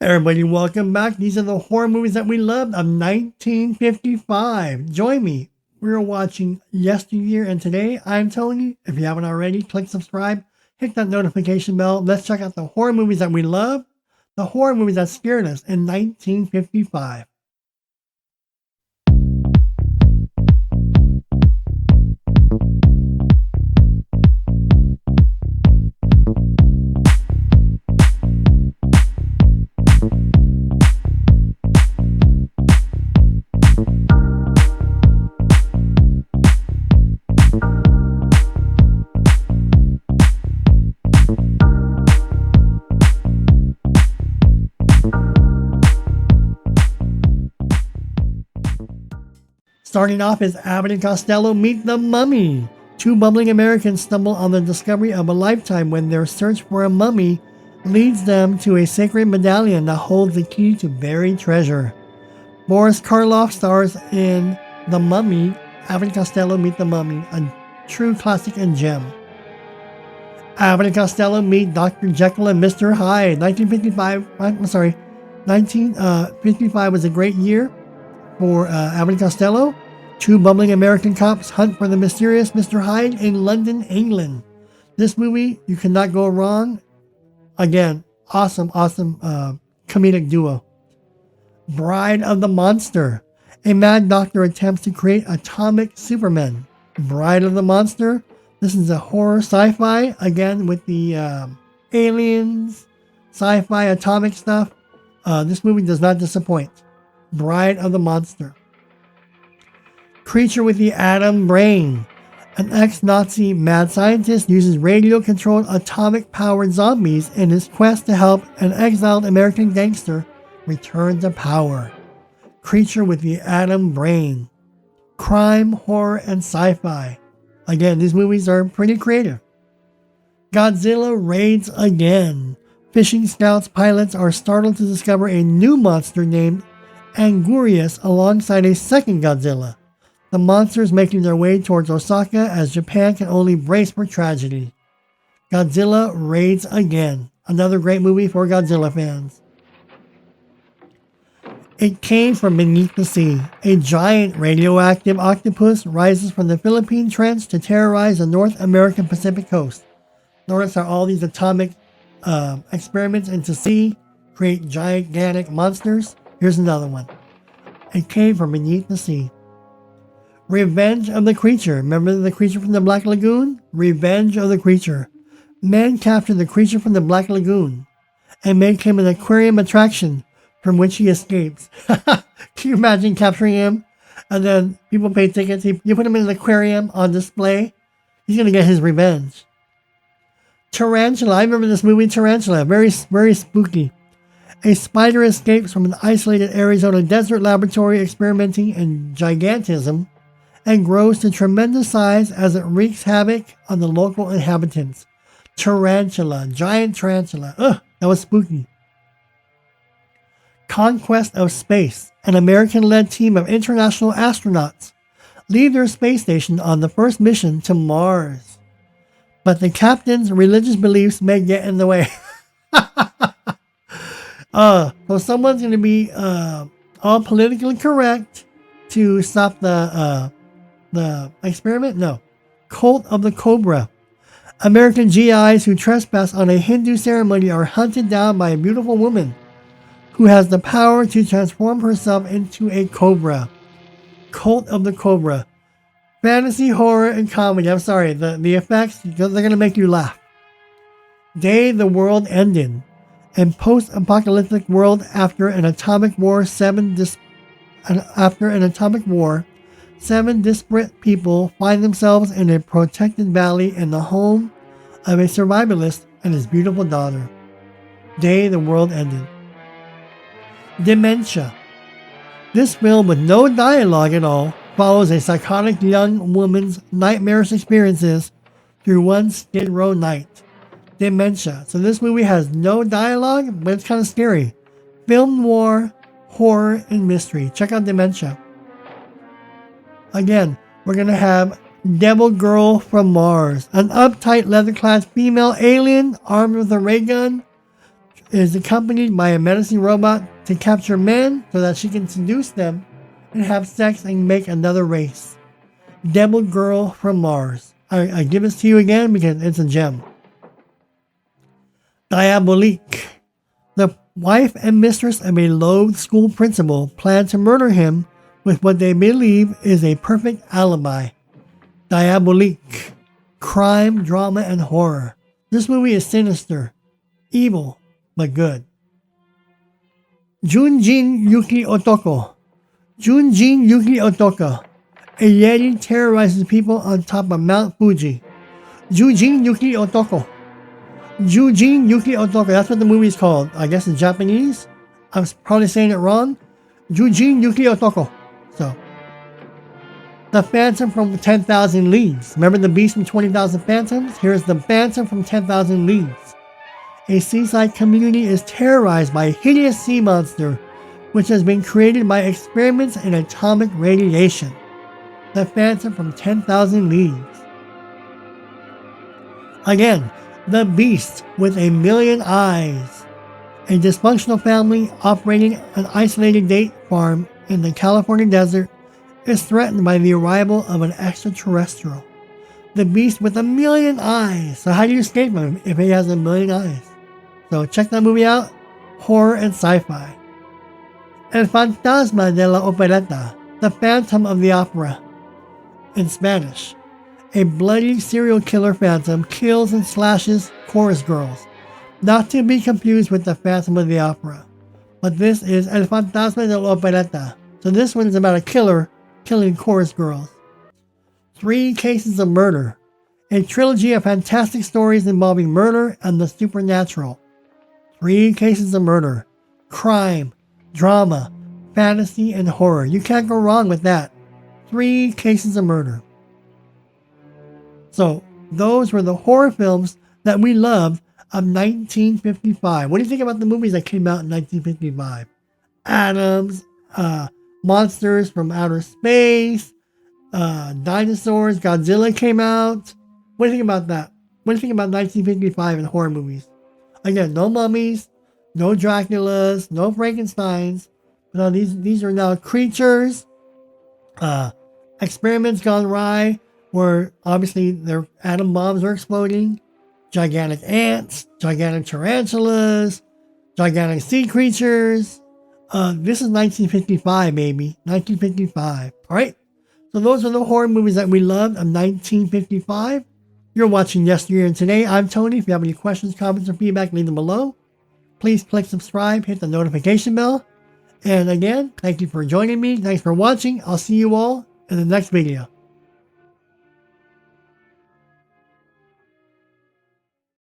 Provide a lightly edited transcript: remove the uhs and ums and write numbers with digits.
Everybody, welcome back. These are the horror movies that we loved of 1955. Join me. We're watching Yesteryear, and today I'm Tony. If you haven't already, click subscribe, hit that notification bell. Let's check out the horror movies that we love, the horror movies that scared us in 1955. Starting off is Abbott and Costello meet the mummy. Two bumbling Americans stumble on the discovery of a lifetime when their search for a mummy leads them to a sacred medallion that holds the key to buried treasure. Boris Karloff stars in The Mummy. Abbott and Costello meet the mummy, a true classic and gem. Abbott and Costello meet Dr. Jekyll and Mr. Hyde. 1955 was a great year for Abbott and Costello. Two bumbling American cops hunt for the mysterious Mr. Hyde in London, England. This movie, you cannot go wrong. Again, awesome comedic duo. Bride of the Monster. A mad doctor attempts to create atomic supermen. Bride of the Monster. This is a horror sci-fi, again with the aliens, sci-fi, atomic stuff. This movie does not disappoint. Bride of the Monster. Creature with the Atom Brain. An ex-Nazi mad scientist uses radio-controlled atomic-powered zombies in his quest to help an exiled American gangster return to power. Creature with the Atom Brain. Crime, horror, and sci-fi. Again, these movies are pretty creative. Godzilla raids again. Fishing scouts pilots are startled to discover a new monster named Angurius alongside a second Godzilla. The monsters making their way towards Osaka as Japan can only brace for tragedy. Godzilla raids again. Another great movie for Godzilla fans. It Came from Beneath the Sea. A giant radioactive octopus rises from the Philippine Trench to terrorize the North American Pacific coast. Notice how all these atomic experiments into sea create gigantic monsters. Here's another one. It Came from Beneath the Sea. Revenge of the Creature. Remember the creature from the Black Lagoon? Revenge of the Creature. Men capture the creature from the Black Lagoon and make him an aquarium attraction from which he escapes. Can you imagine capturing him? And then people pay tickets. You put him in an aquarium on display. He's going to get his revenge. Tarantula. I remember this movie, Tarantula. Very, very spooky. A spider escapes from an isolated Arizona desert laboratory experimenting in gigantism and grows to tremendous size as it wreaks havoc on the local inhabitants. Tarantula. Giant tarantula. Ugh, that was spooky. Conquest of Space. An American-led team of international astronauts leave their space station on the first mission to Mars. But the captain's religious beliefs may get in the way. So someone's going to be all politically correct to stop the experiment? No. Cult of the Cobra. American GIs who trespass on a Hindu ceremony are hunted down by a beautiful woman who has the power to transform herself into a cobra. Cult of the Cobra. Fantasy, horror, and comedy. I'm sorry, the effects, they're going to make you laugh. Day the World Ended. In post-apocalyptic world after an atomic war, seven disparate people find themselves in a protected valley in the home of a survivalist and his beautiful daughter. Day the World Ended. Dementia. This film, with no dialogue at all, follows a psychotic young woman's nightmarish experiences through one Skid Row night. Dementia. So this movie has no dialogue, but it's kind of scary. Film noir, horror, and mystery. Check out Dementia. Again, we're going to have Devil Girl from Mars. An uptight leather-clad female alien armed with a ray gun is accompanied by a menacing robot to capture men so that she can seduce them and have sex and make another race. Devil Girl from Mars. I give this to you again because it's a gem. Diabolique. The wife and mistress of a loathed school principal plan to murder him with what they believe is a perfect alibi. Diabolique. Crime, drama, and horror. This movie is sinister, evil, but good. Junjin Yuki Otoko. Junjin Yuki Otoko. A Yeti terrorizes people on top of Mount Fuji. Junjin Yuki Otoko. Junjin Yuki Otoko. That's what the movie is called. I guess in Japanese. I'm probably saying it wrong. Junjin Yuki Otoko. So, the Phantom from 10,000 Leagues. Remember the Beast from 20,000 Phantoms? Here's the Phantom from 10,000 Leagues. A seaside community is terrorized by a hideous sea monster, which has been created by experiments in atomic radiation. The Phantom from 10,000 Leagues. Again, the Beast with a million eyes. A dysfunctional family operating an isolated date farm in the California desert is threatened by the arrival of an extraterrestrial. The Beast with a million eyes. So how do you escape him if he has a million eyes? So check that movie out. Horror and sci-fi. El Fantasma de la Opereta. The Phantom of the Opera. In Spanish, a bloody serial killer phantom kills and slashes chorus girls, not to be confused with the Phantom of the Opera. But this is El Fantasma de la Opereta. So this one is about a killer killing chorus girls. 3 Cases of Murder. A trilogy of fantastic stories involving murder and the supernatural. 3 Cases of Murder. Crime, drama, fantasy, and horror. You can't go wrong with that. 3 Cases of Murder. So, those were the horror films that we loved of 1955. What do you think about the movies that came out in 1955? Adams, Monsters from Outer Space, Dinosaurs, Godzilla came out. What do you think about that? What do you think about 1955 and horror movies? Again, no mummies, no Draculas, no Frankensteins. No, these are now creatures. Experiments gone awry, where obviously their atom bombs are exploding. Gigantic ants, gigantic tarantulas, gigantic sea creatures. This is 1955, baby. 1955. Alright? So those are the horror movies that we loved of 1955. You're watching Yesteryear, and today I'm Tony. If you have any questions, comments, or feedback, leave them below. Please click subscribe, hit the notification bell. And again, thank you for joining me. Thanks for watching. I'll see you all in the next video.